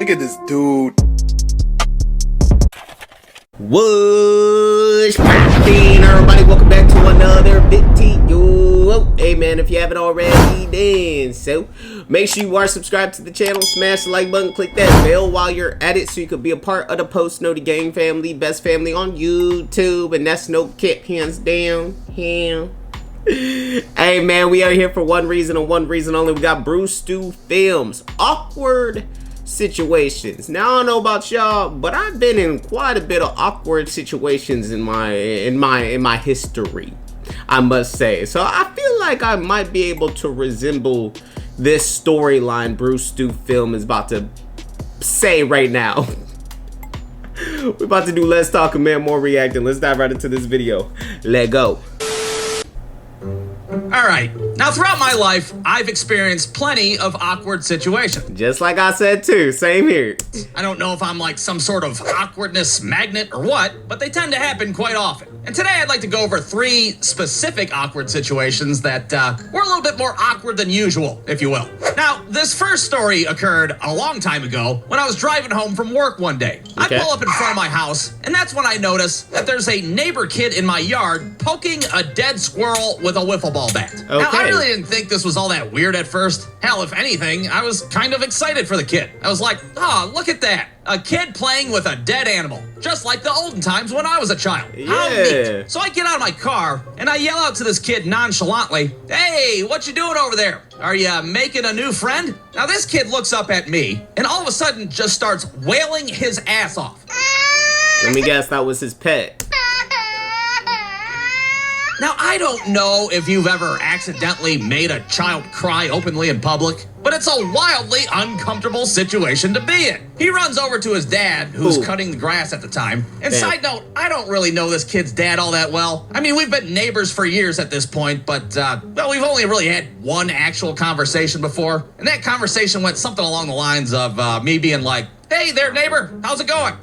Look at this dude. What's poppin', everybody? Welcome back to another video. Hey man, if you haven't already, then so make sure you are subscribed to the channel, smash the like button, click that bell while you're at it so you could be a part of the Post Know the Game family, best family on YouTube, and that's no cap, hands down. Hey man, we are here for one reason and one reason only. We got brewstewfilms, awkward situations. Now I don't know about y'all, but I've been in quite a bit of awkward situations in my history, I must say. So I feel like I might be able to resemble this storyline brewstewfilm is about to say right now. We're about to do less talking, man, more reacting. Let's dive right into this video. Let go. Alright, now throughout my life, I've experienced plenty of awkward situations. Just like I said too, same here. I don't know if I'm like some sort of awkwardness magnet or what, but they tend to happen quite often. And today I'd like to go over 3 specific awkward situations that were a little bit more awkward than usual, if you will. Now, this first story occurred a long time ago when I was driving home from work one day. Okay. I pull up in front of my house, and that's when I notice that there's a neighbor kid in my yard poking a dead squirrel with a wiffle ball bat. Okay. Now, I really didn't think this was all that weird at first. Hell, if anything, I was kind of excited for the kid. I was like, oh, look at that. A kid playing with a dead animal, just like the olden times when I was a child. How neat. So I get out of my car, and I yell out to this kid nonchalantly, hey, what you doing over there? Are you making a new friend? Now this kid looks up at me, and all of a sudden just starts wailing his ass off. Let me guess, that was his pet. Now, I don't know if you've ever accidentally made a child cry openly in public, but it's a wildly uncomfortable situation to be in. He runs over to his dad, who's cutting the grass at the time. And side note, I don't really know this kid's dad all that well. I mean, we've been neighbors for years at this point, but, well, we've only really had one actual conversation before. And that conversation went something along the lines of me being like, hey there, neighbor, how's it going?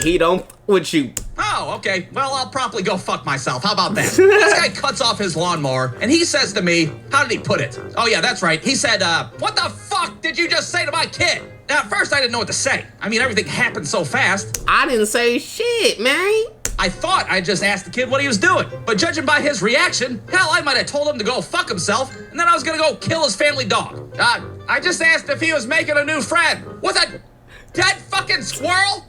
He don't with you. Oh, okay. Well, I'll probably go fuck myself. How about that? This guy cuts off his lawnmower, and he says to me, how did he put it? Oh, yeah, that's right. He said, what the fuck did you just say to my kid? Now, at first, I didn't know what to say. I mean, everything happened so fast. I didn't say shit, man. I thought I just asked the kid what he was doing. But judging by his reaction, hell, I might have told him to go fuck himself, and then I was gonna go kill his family dog. I just asked if he was making a new friend. With a dead fucking squirrel?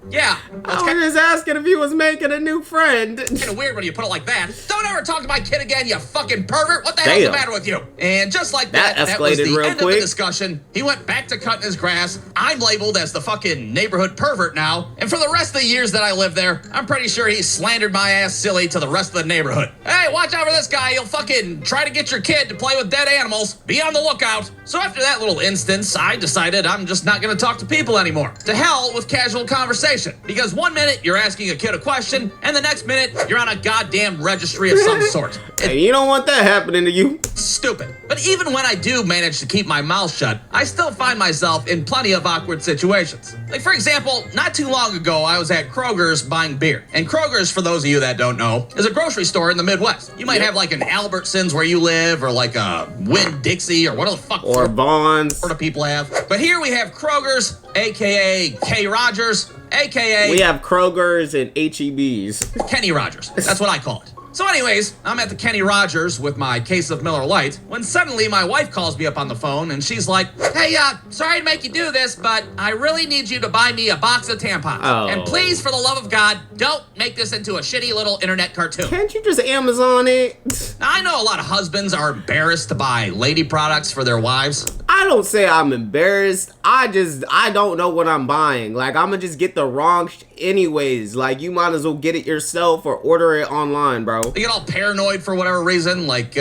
Yeah. I was just asking if he was making a new friend. Kind of weird when you put it like that. Don't ever talk to my kid again, you fucking pervert. What the hell's the matter with you? And just like that was the end of the discussion. He went back to cutting his grass. I'm labeled as the fucking neighborhood pervert now. And for the rest of the years that I lived there, I'm pretty sure he slandered my ass silly to the rest of the neighborhood. Hey, watch out for this guy. He'll fucking try to get your kid to play with dead animals. Be on the lookout. So after that little instance, I decided I'm just not going to talk to people anymore. To hell with casual conversation. Because one minute you're asking a kid a question, and the next minute you're on a goddamn registry of some sort. Hey, you don't want that happening to you. Stupid. But even when I do manage to keep my mouth shut, I still find myself in plenty of awkward situations. Like, for example, not too long ago, I was at Kroger's buying beer. And Kroger's, for those of you that don't know, is a grocery store in the Midwest. You might have like an Albertsons where you live, or like a Winn-Dixie, or what the fuck. Or Vons. What do people have? But here we have Kroger's, a.k.a. K. Rogers, a.k.a. We have Kroger's and H-E-B's. Kenny Rogers. That's what I call it. So anyways, I'm at the Kenny Rogers with my case of Miller Lite when suddenly my wife calls me up on the phone and she's like, hey, sorry to make you do this, but I really need you to buy me a box of tampons. Oh. And please, for the love of God, don't make this into a shitty little internet cartoon. Can't you just Amazon it? Now, I know a lot of husbands are embarrassed to buy lady products for their wives. I don't say I'm embarrassed. I don't know what I'm buying. Like, I'm gonna just get the wrong anyways. Like, you might as well get it yourself or order it online, bro. They get all paranoid for whatever reason, like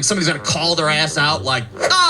somebody's gonna call their ass out, like,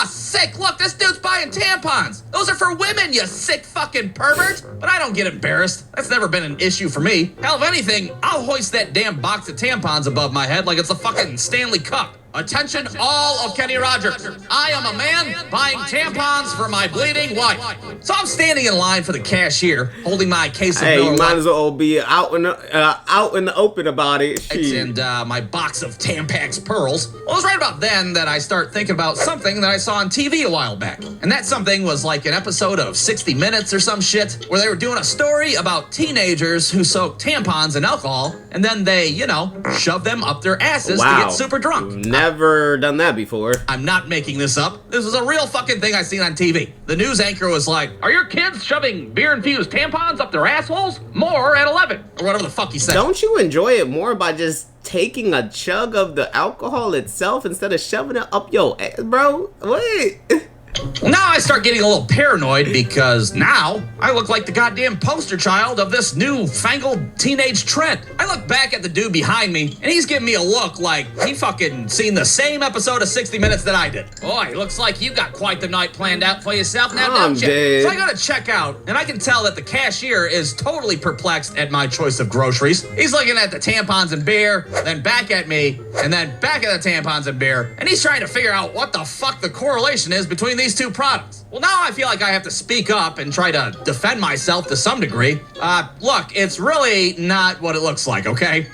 sick, look, this dude's buying tampons. Those are for women, you sick fucking pervert. But I don't get embarrassed. That's never been an issue for me. Hell, if anything, I'll hoist that damn box of tampons above my head like it's a fucking Stanley Cup. Attention all of Kenny Rogers. I am a man buying tampons for my bleeding wife. So I'm standing in line for the cashier, holding my case of Miller Lite. Hey, you might as well be out in the open about it. And my box of Tampax pearls. Well, it was right about then that I start thinking about something that I saw on TV a while back. And that something was like an episode of 60 Minutes or some shit, where they were doing a story about teenagers who soak tampons in alcohol, and then they, shove them up their asses to get super drunk. Never done that before. I'm not making this up. This was a real fucking thing I seen on TV. The news anchor was like, "Are your kids shoving beer-infused tampons up their assholes? More at 11. Or whatever the fuck he said. Don't you enjoy it more by just taking a chug of the alcohol itself instead of shoving it up your ass, bro? What? Well, now I start getting a little paranoid because now I look like the goddamn poster child of this new-fangled teenage trend. I look back at the dude behind me, and he's giving me a look like he fucking seen the same episode of 60 Minutes that I did. Boy, looks like you got quite the night planned out for yourself now, don't you? Dead. So I go to check out, and I can tell that the cashier is totally perplexed at my choice of groceries. He's looking at the tampons and beer, then back at me, and then back at the tampons and beer, and he's trying to figure out what the fuck the correlation is between these two products. Well, now I feel like I have to speak up and try to defend myself to some degree. Look, it's really not what it looks like, okay?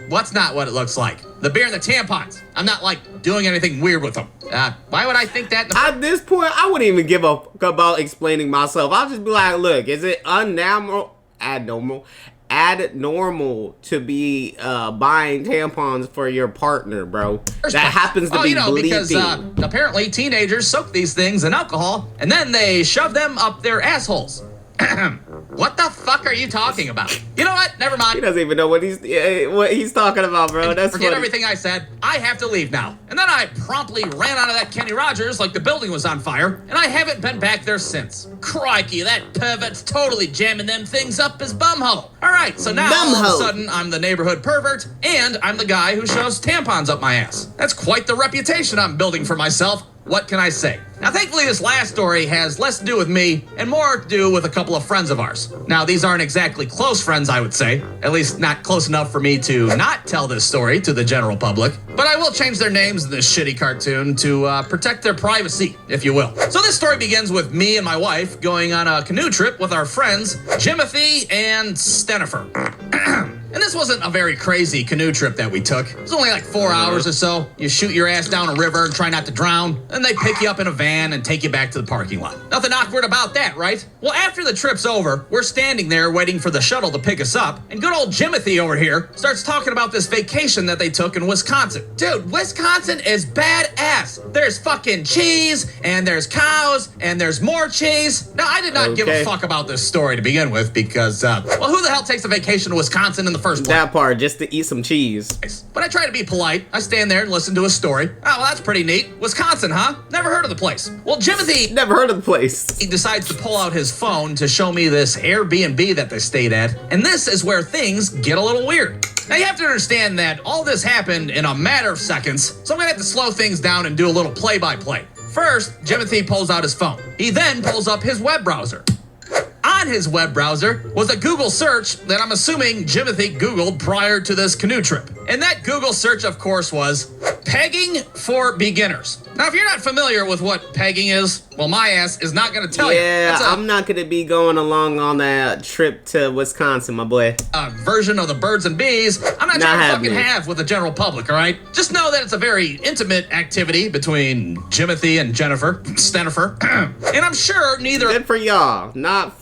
What's not what it looks like? The beer and the tampons. I'm not, doing anything weird with them. Why would I think that? At this point, I wouldn't even give a fuck about explaining myself. I'll just be like, look, is it abnormal to be buying tampons for your partner, bro? That happens to be bleeding. Because apparently teenagers soak these things in alcohol and then they shove them up their assholes. What the fuck are you talking about? You know what? Never mind. He doesn't even know what he's talking about, bro. That's Forget funny. everything I said. I have to leave now. And then I promptly ran out of that Kenny Rogers like the building was on fire, and I haven't been back there since. Crikey, that pervert's totally jamming them things up his bumhole. All right, so now all of a sudden I'm the neighborhood pervert, and I'm the guy who shoves tampons up my ass. That's quite the reputation I'm building for myself. What can I say? Now, thankfully, this last story has less to do with me and more to do with a couple of friends of ours. Now, these aren't exactly close friends, I would say. At least not close enough for me to not tell this story to the general public. But I will change their names in this shitty cartoon to protect their privacy, if you will. So this story begins with me and my wife going on a canoe trip with our friends, Jimothy and Stenifer. And this wasn't a very crazy canoe trip that we took. It was only 4 hours or so. You shoot your ass down a river and try not to drown. Then they pick you up in a van and take you back to the parking lot. Nothing awkward about that, right? Well, after the trip's over, we're standing there waiting for the shuttle to pick us up. And good old Jimothy over here starts talking about this vacation that they took in Wisconsin. Dude, Wisconsin is badass. There's fucking cheese, and there's cows, and there's more cheese. Now, I did not give a fuck about this story to begin with because, who the hell takes a vacation to Wisconsin in the first place? That part, just to eat some cheese. But I try to be polite. I stand there and listen to a story. Oh, well, that's pretty neat. Wisconsin, huh? Never heard of the place. Well, Jimothy... Never heard of the place. He decides to pull out his phone to show me this Airbnb that they stayed at. And this is where things get a little weird. Now, you have to understand that all this happened in a matter of seconds, so I'm going to have to slow things down and do a little play-by-play. First, Jimothy pulls out his phone. He then pulls up his web browser. On his web browser was a Google search that I'm assuming Jimothy Googled prior to this canoe trip. And that Google search, of course, was pegging for beginners. Now, if you're not familiar with what pegging is, well, my ass is not going to tell you. Yeah, I'm not going to be going along on that trip to Wisconsin, my boy. A version of the birds and bees I'm not trying to fucking have with the general public, all right? Just know that it's a very intimate activity between Jimothy and Stenifer. And I'm sure neither... Good for y'all. Not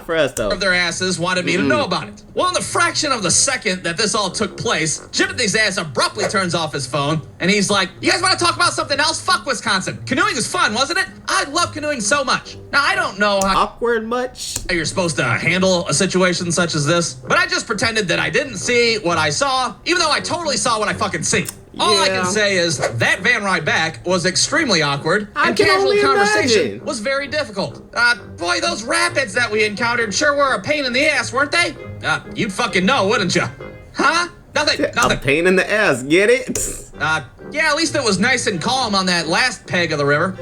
for us, though. ...of their asses wanted me to know about it. Well, in the fraction of the second that this all took place, Jimothy's ass abruptly turns off his phone, and he's like, "You guys want to talk about something else? Fuck Wisconsin. Canoeing is fun, wasn't it? I love canoeing so much." Now, I don't know how awkward much you're supposed to handle a situation such as this, but I just pretended that I didn't see what I saw, even though I totally saw what I fucking see. All I can say is that van ride back was extremely awkward, and casual conversation was very difficult. Boy, those rapids that we encountered sure were a pain in the ass, weren't they? You'd fucking know, wouldn't you? Huh? Nothing. A pain in the ass, get it? Yeah, at least it was nice and calm on that last peg of the river.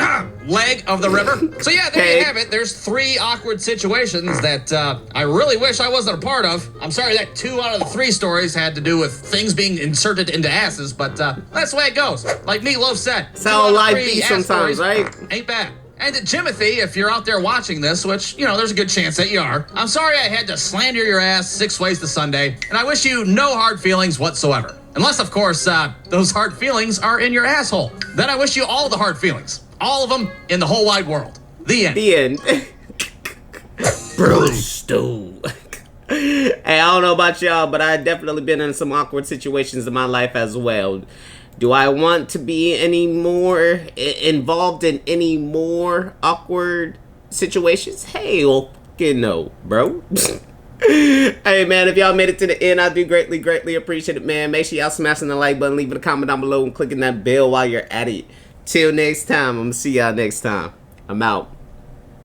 Leg of the river. So yeah, there you have it. There's 3 awkward situations that I really wish I wasn't a part of. I'm sorry that 2 out of the 3 stories had to do with things being inserted into asses, but that's the way it goes. Like Meatloaf said. That's how life be sometimes, right? Ain't bad. And Jimothy, if you're out there watching this, which, you know, there's a good chance that you are, I'm sorry I had to slander your ass 6 ways to Sunday, and I wish you no hard feelings whatsoever. Unless, of course, those hard feelings are in your asshole. Then I wish you all the hard feelings. All of them in the whole wide world. The end. The end. Brewstew. Hey, I don't know about y'all, but I've definitely been in some awkward situations in my life as well. Do I want to be any more involved in any more awkward situations? Hell, no, bro. Hey, man, if y'all made it to the end, I do greatly appreciate it, man. Make sure y'all smashing the like button, leaving a comment down below, and clicking that bell while you're at it. Till next time, I'm gonna see y'all next time. I'm out.